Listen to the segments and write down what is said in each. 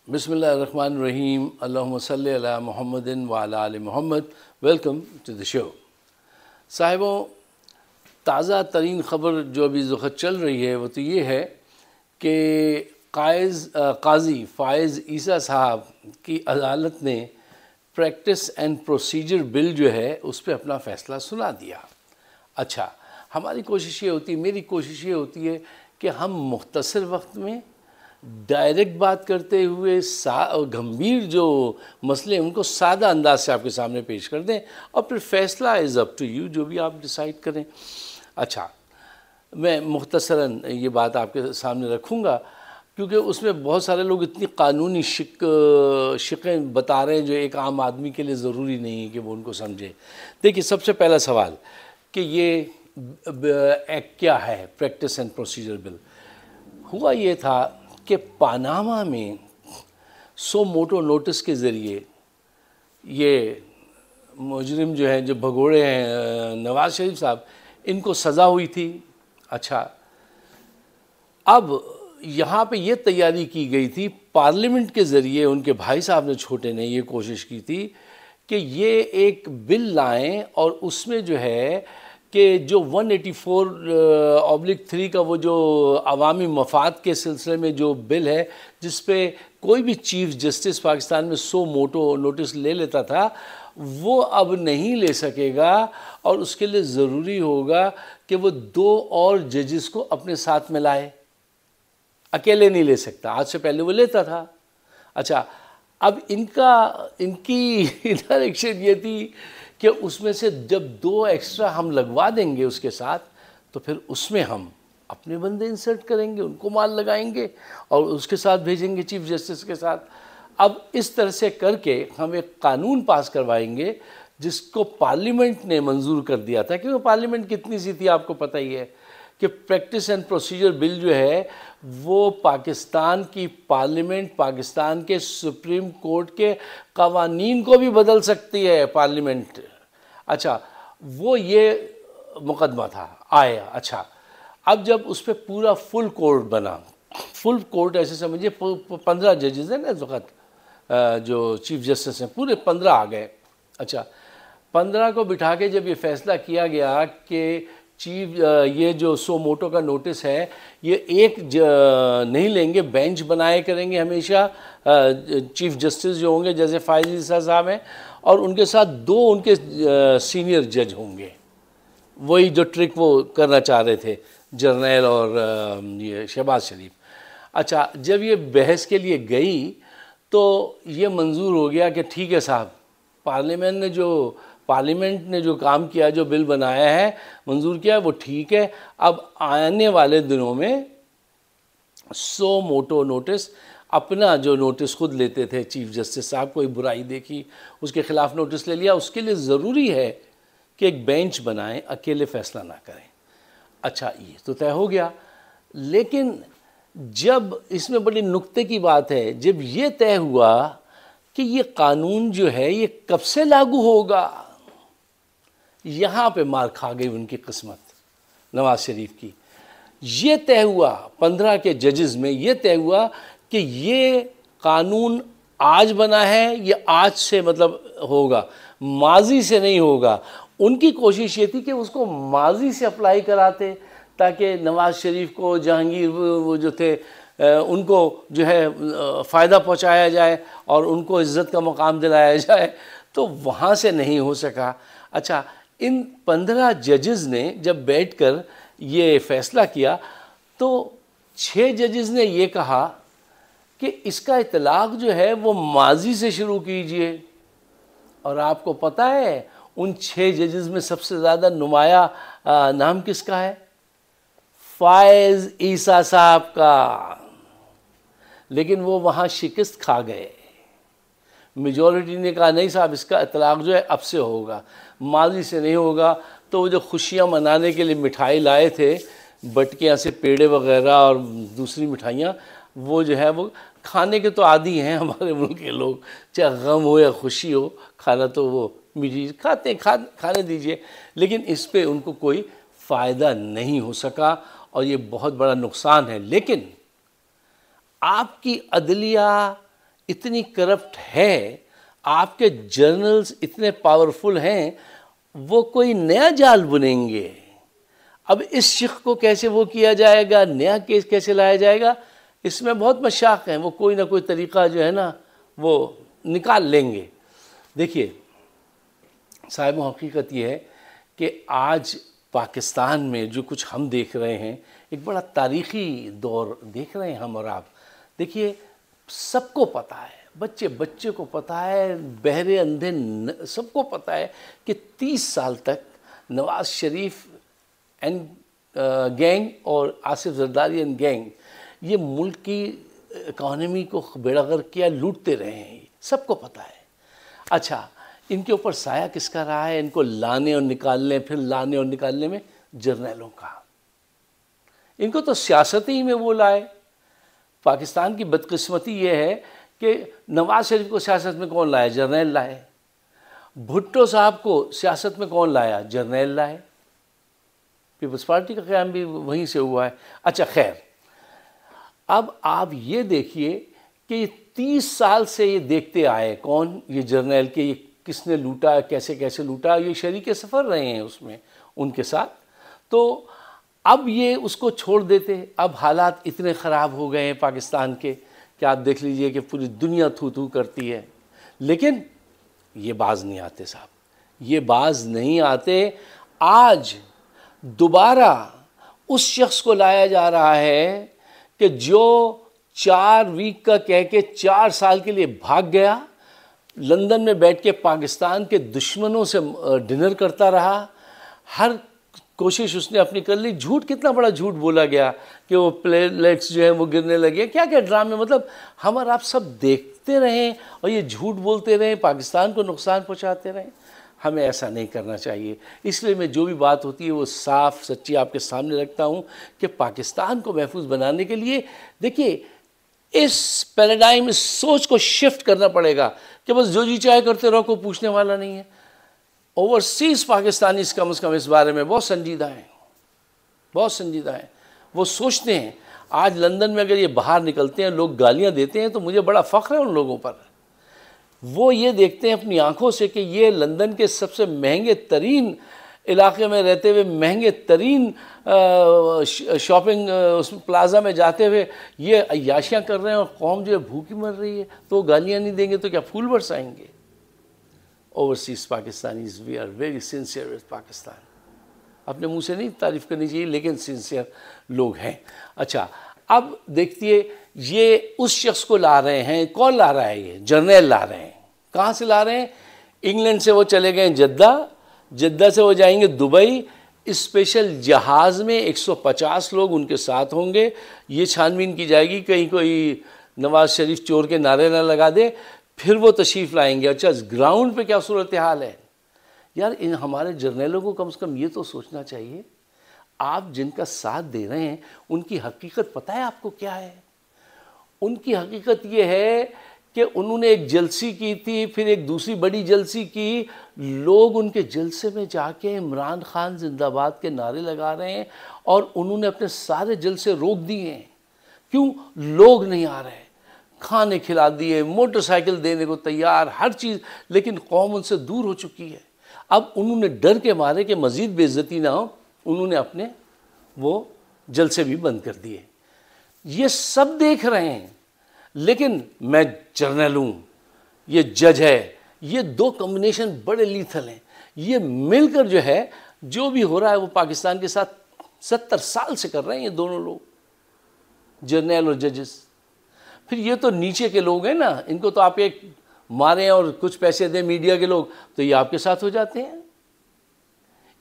बिस्मिल्लाहिर्रहमानिर्रहीम अल्लाहुम्मा सल्ली अला मुहम्मदिन व अला आलि मुहम्मद। Welcome to the show. साहिबों, ताज़ा तरीन ख़बर जो अभी इस वक्त चल रही है वो तो ये है कि काजी फ़ाइज़ ईसा साहब की अदालत ने प्रैक्टिस एंड प्रोसीजर बिल जो है उस पर अपना फ़ैसला सुना दिया। अच्छा, हमारी कोशिश ये होती है, मेरी कोशिश ये होती है कि हम मुख्तसर वक्त में डायरेक्ट बात करते हुए गंभीर जो मसले हैं उनको सादा अंदाज से आपके सामने पेश कर दें और फिर फ़ैसला इज़ अप टू यू, जो भी आप डिसाइड करें। अच्छा, मैं मुख्तसरन ये बात आपके सामने रखूँगा क्योंकि उसमें बहुत सारे लोग इतनी कानूनी शिकें बता रहे हैं जो एक आम आदमी के लिए ज़रूरी नहीं है कि वो उनको समझे। देखिए, सबसे पहला सवाल कि ये एक्ट क्या है, प्रैक्टिस एंड प्रोसीजर बिल। हुआ ये था कि पनामा में सो मोटो नोटिस के ज़रिए ये मुजरिम जो हैं, जो भगोड़े हैं नवाज़ शरीफ साहब, इनको सज़ा हुई थी। अच्छा, अब यहाँ पे ये तैयारी की गई थी, पार्लियामेंट के ज़रिए उनके भाई साहब ने, छोटे ने, ये कोशिश की थी कि ये एक बिल लाएं और उसमें जो है कि जो 184/3 का वो जो अवामी मफाद के सिलसिले में जो बिल है जिस पे कोई भी चीफ जस्टिस पाकिस्तान में सो मोटो नोटिस ले लेता था, वो अब नहीं ले सकेगा और उसके लिए ज़रूरी होगा कि वो 2 और जजेस को अपने साथ में लाए, अकेले नहीं ले सकता। आज से पहले वो लेता था। अच्छा, अब इनकी डायरेक्शन ये थी कि उसमें से जब 2 एक्स्ट्रा हम लगवा देंगे उसके साथ, तो फिर उसमें हम अपने बंदे इंसर्ट करेंगे, उनको माल लगाएंगे और उसके साथ भेजेंगे चीफ जस्टिस के साथ। अब इस तरह से करके हम एक कानून पास करवाएंगे जिसको पार्लियामेंट ने मंजूर कर दिया था। क्योंकि पार्लियामेंट कितनी सी थी आपको पता ही है कि प्रैक्टिस एंड प्रोसीजर बिल जो है वो पाकिस्तान की पार्लियामेंट, पाकिस्तान के सुप्रीम कोर्ट के कवानीन को भी बदल सकती है पार्लियामेंट। अच्छा, वो ये मुकदमा था आया। अच्छा, अब जब उस पर पूरा फुल कोर्ट बना, फुल कोर्ट ऐसे समझिए 15 जजेस हैं ना इस वक्त जो चीफ जस्टिस हैं, पूरे 15 आ गए। अच्छा, 15 को बिठा के जब ये फैसला किया गया कि ये जो सो मोटो का नोटिस है ये एक नहीं लेंगे, बेंच बनाए करेंगे हमेशा चीफ जस्टिस जो होंगे, जैसे फ़ाइज़ ईसा साहब हैं, और उनके साथ 2 उनके सीनियर जज होंगे। वही जो ट्रिक वो करना चाह रहे थे जर्नैल और ये शहबाज शरीफ। अच्छा, जब ये बहस के लिए गई तो ये मंजूर हो गया कि ठीक है साहब, पार्लियामेंट ने जो काम किया, जो बिल बनाया है, मंजूर किया, वो ठीक है। अब आने वाले दिनों में सो मोटो नोटिस, अपना जो नोटिस खुद लेते थे चीफ जस्टिस साहब, कोई बुराई देखी उसके ख़िलाफ़ नोटिस ले लिया, उसके लिए ज़रूरी है कि एक बेंच बनाएं, अकेले फ़ैसला ना करें। अच्छा, ये तो तय हो गया। लेकिन जब इसमें बड़ी नुक्ते की बात है, जब ये तय हुआ कि ये कानून जो है ये कब से लागू होगा, यहाँ पे मार खा गई उनकी किस्मत नवाज़ शरीफ की। ये तय हुआ 15 के जजेस में, ये तय हुआ कि ये कानून आज बना है, ये आज से मतलब होगा, माजी से नहीं होगा। उनकी कोशिश ये थी कि उसको माजी से अप्लाई कराते ताकि नवाज़ शरीफ को, जहांगीर वो जो थे उनको जो है फ़ायदा पहुंचाया जाए और उनको इज़्ज़त का मकाम दिलाया जाए, तो वहाँ से नहीं हो सका। अच्छा, इन 15 जजेस ने जब बैठकर ये फ़ैसला किया तो 6 जजेस ने ये कहा कि इसका इतलाक़ जो है वो माजी से शुरू कीजिए। और आपको पता है उन 6 जजेस में सबसे ज़्यादा नुमाया नाम किसका है? फ़ाइज़ ईसा साहब का। लेकिन वो वहाँ शिकस्त खा गए। मेजॉरिटी ने कहा नहीं साहब, इसका इतलाक़ जो है अब से होगा, माजी से नहीं होगा। तो वो जो खुशियाँ मनाने के लिए मिठाई लाए थे, बटकियाँ से पेड़े वगैरह और दूसरी मिठाइयाँ, वो जो है वो खाने के तो आदी हैं हमारे मुल्क के लोग, चाहे गम हो या खुशी हो, खाना तो वो मीठी खाते हैं, खाने दीजिए। लेकिन इस पे उनको कोई फ़ायदा नहीं हो सका और ये बहुत बड़ा नुकसान है। लेकिन आपकी अदलिया इतनी करप्ट है, आपके जर्नल्स इतने पावरफुल हैं, वो कोई नया जाल बुनेंगे। अब इस शिख को कैसे वो किया जाएगा, नया केस कैसे लाया जाएगा, इसमें बहुत मशाक हैं। वो कोई ना कोई तरीक़ा जो है ना वो निकाल लेंगे। देखिए साहिब, हकीकत ये है कि आज पाकिस्तान में जो कुछ हम देख रहे हैं, एक बड़ा तारीख़ी दौर देख रहे हैं हम और आप। देखिए सबको पता है, बच्चे बच्चे को पता है, बहरे अंधे सबको पता है कि 30 साल तक नवाज़ शरीफ एंड गैंग और आसिफ जरदारी एंड गैंग ये मुल्क की इकॉनमी को बेड़ागर्क किया, लूटते रहे हैं, सबको पता है। अच्छा, इनके ऊपर साया किसका रहा है? इनको लाने और निकालने, फिर लाने और निकालने में जर्नैलों का। इनको तो सियासत ही में वो लाए। पाकिस्तान की बदकिस्मती ये है कि नवाज शरीफ को सियासत में कौन लाया? जर्नैल लाए। भुट्टो साहब को सियासत में कौन लाया? जर्नैल लाए। पीपल्स पार्टी का क़याम भी वहीं से हुआ है। अच्छा खैर, अब आप ये देखिए कि 30 साल से ये देखते आए, कौन? ये जर्नैल के, ये किसने लूटा, कैसे कैसे लूटा, ये शरीक सफ़र रहे हैं उसमें उनके साथ। तो अब ये उसको छोड़ देते। अब हालात इतने ख़राब हो गए हैं पाकिस्तान के कि आप देख लीजिए कि पूरी दुनिया थू थू करती है, लेकिन ये बाज नहीं आते साहब, ये बाज नहीं आते। आज दोबारा उस शख्स को लाया जा रहा है कि जो 4 वीक का कह के 4 साल के लिए भाग गया, लंदन में बैठ के पाकिस्तान के दुश्मनों से डिनर करता रहा, हर कोशिश उसने अपनी कर ली। झूठ, कितना बड़ा झूठ बोला गया कि वो प्लेटलेट्स जो है वो गिरने लगे, क्या क्या ड्रामे, मतलब हम और आप सब देखते रहें और ये झूठ बोलते रहें, पाकिस्तान को नुकसान पहुंचाते रहें। हमें ऐसा नहीं करना चाहिए। इसलिए मैं जो भी बात होती है वो साफ सच्ची आपके सामने रखता हूँ कि पाकिस्तान को महफूज बनाने के लिए देखिए इस पैराडाइम, इस सोच को शिफ्ट करना पड़ेगा कि बस जो जी चाहे करते रहो, कोई पूछने वाला नहीं है। ओवरसीज़ पाकिस्तानी कम से कम इस बारे में बहुत संजीदा हैं, बहुत संजीदा हैं। वो सोचते हैं, आज लंदन में अगर ये बाहर निकलते हैं, लोग गालियाँ देते हैं, तो मुझे बड़ा फ़ख्र है उन लोगों पर। वो ये देखते हैं अपनी आंखों से कि ये लंदन के सबसे महंगे तरीन इलाके में रहते हुए, महंगे तरीन शॉपिंग उस प्लाजा में जाते हुए ये अय्याशियाँ कर रहे हैं और कौम जो है भूखी मर रही है, तो गालियाँ नहीं देंगे तो क्या फूल बरसाएंगे? Overseas Pakistanis we are very sincere with Pakistan. अपने मुंह से नहीं तारीफ़ करनी चाहिए, लेकिन सिंसियर लोग हैं। अच्छा, अब देखिए ये उस शख्स को ला रहे हैं। कौन ला रहा है? ये जर्नैल ला रहे हैं। कहाँ से ला रहे हैं? इंग्लैंड से वो चले गए जद्दा, जद्दा से वो जाएंगे दुबई। स्पेशल जहाज़ में 150 लोग उनके साथ होंगे। ये छानबीन की जाएगी कहीं कोई नवाज़ शरीफ चोर के नारे ना लगा दे, फिर वो तशरीफ़ लाएंगे। अच्छा, ग्राउंड पे क्या सूरत हाल है यार? इन हमारे जर्नैलों को कम से कम ये तो सोचना चाहिए, आप जिनका साथ दे रहे हैं उनकी हकीकत पता है आपको क्या है? उनकी हकीकत ये है कि उन्होंने एक जलसी की थी, फिर एक दूसरी बड़ी जलसी की, लोग उनके जलसे में जाके इमरान खान जिंदाबाद के नारे लगा रहे हैं और उन्होंने अपने सारे जलसे रोक दिए हैं। क्यों? लोग नहीं आ रहे। खाने खिला दिए, मोटरसाइकिल देने को तैयार, हर चीज़, लेकिन कौम उनसे दूर हो चुकी है। अब उन्होंने डर के मारे कि मज़ीद बेइज्जती ना हो, उन्होंने अपने वो जलसे भी बंद कर दिए। ये सब देख रहे हैं, लेकिन मैं जर्नल हूँ, ये जज है, ये दो कॉम्बिनेशन बड़े लीथल हैं। ये मिलकर जो है जो भी हो रहा है वो पाकिस्तान के साथ 70 साल से कर रहे हैं ये दोनों लोग, जर्नल और जजेस। फिर ये तो नीचे के लोग हैं ना, इनको तो आप एक मारें और कुछ पैसे दें मीडिया के लोग तो ये आपके साथ हो जाते हैं।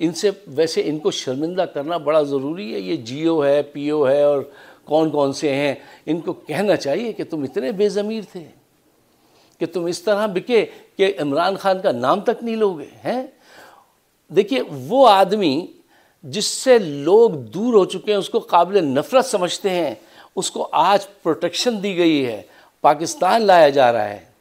इनसे वैसे इनको शर्मिंदा करना बड़ा ज़रूरी है। ये जीओ है, पीओ है और कौन कौन से हैं, इनको कहना चाहिए कि तुम इतने बेज़मीर थे कि तुम इस तरह बिके कि इमरान खान का नाम तक नहीं लोगे हैं। देखिए वो आदमी जिससे लोग दूर हो चुके हैं, उसको काबिल नफ़रत समझते हैं, उसको आज प्रोटेक्शन दी गई है, पाकिस्तान लाया जा रहा है।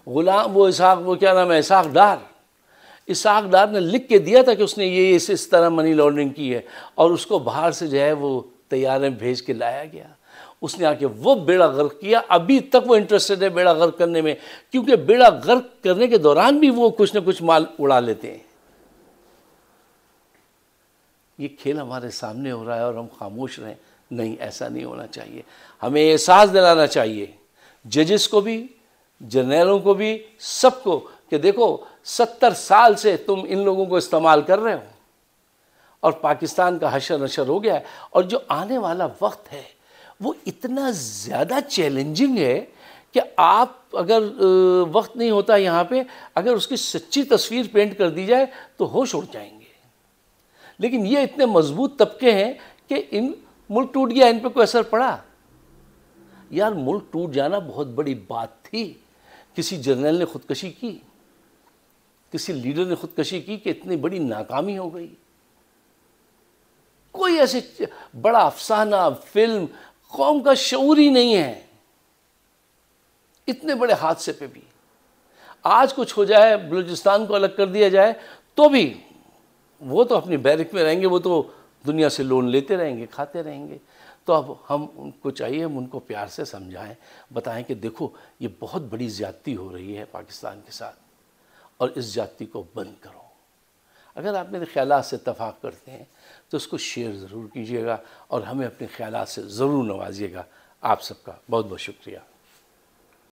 गुलाम वो इसहाक, वो क्या नाम है, इसहाक डार ने लिख के दिया था कि उसने ये इस तरह मनी लॉन्ड्रिंग की है और उसको बाहर से जो है वो तैयार भेज के लाया गया। उसने आके वो बेड़ा गर्क किया। अभी तक वो इंटरेस्टेड है बेड़ा गर्क करने में, क्योंकि बेड़ा गर्क करने के दौरान भी वो कुछ ना कुछ माल उड़ा लेते हैं। ये खेल हमारे सामने हो रहा है और हम खामोश रहें? नहीं, ऐसा नहीं होना चाहिए। हमें एहसास दिलाना चाहिए जजेस को भी, जर्नैलों को भी, सबको, कि देखो 70 साल से तुम इन लोगों को इस्तेमाल कर रहे हो और पाकिस्तान का हशर नशर हो गया है। और जो आने वाला वक्त है वो इतना ज़्यादा चैलेंजिंग है कि आप अगर वक्त नहीं होता यहाँ पे, अगर उसकी सच्ची तस्वीर पेंट कर दी जाए तो होश उड़ जाएंगे। लेकिन ये इतने मजबूत तबके हैं कि इन मुल्क टूट गया, इन पे कोई असर पड़ा? यार, मुल्क टूट जाना बहुत बड़ी बात थी। किसी जर्नल ने खुदकशी की, किसी लीडर ने खुदकशी की कि इतनी बड़ी नाकामी हो गई। कोई ऐसे बड़ा अफसाना, फिल्म, कौम का शऊर ही नहीं है। इतने बड़े हादसे पे भी आज कुछ हो जाए, बलूचिस्तान को अलग कर दिया जाए, तो भी वो तो अपनी बैरक में रहेंगे, वो तो दुनिया से लोन लेते रहेंगे, खाते रहेंगे। तो अब हम उनको चाहिए, हम उनको प्यार से समझाएं, बताएं कि देखो ये बहुत बड़ी ज़्यादती हो रही है पाकिस्तान के साथ और इस ज़्यादती को बंद करो। अगर आप मेरे ख्यालात से इत्तफाक करते हैं तो उसको शेयर ज़रूर कीजिएगा और हमें अपने ख्यालात से ज़रूर नवाजिएगा। आप सबका बहुत बहुत शुक्रिया।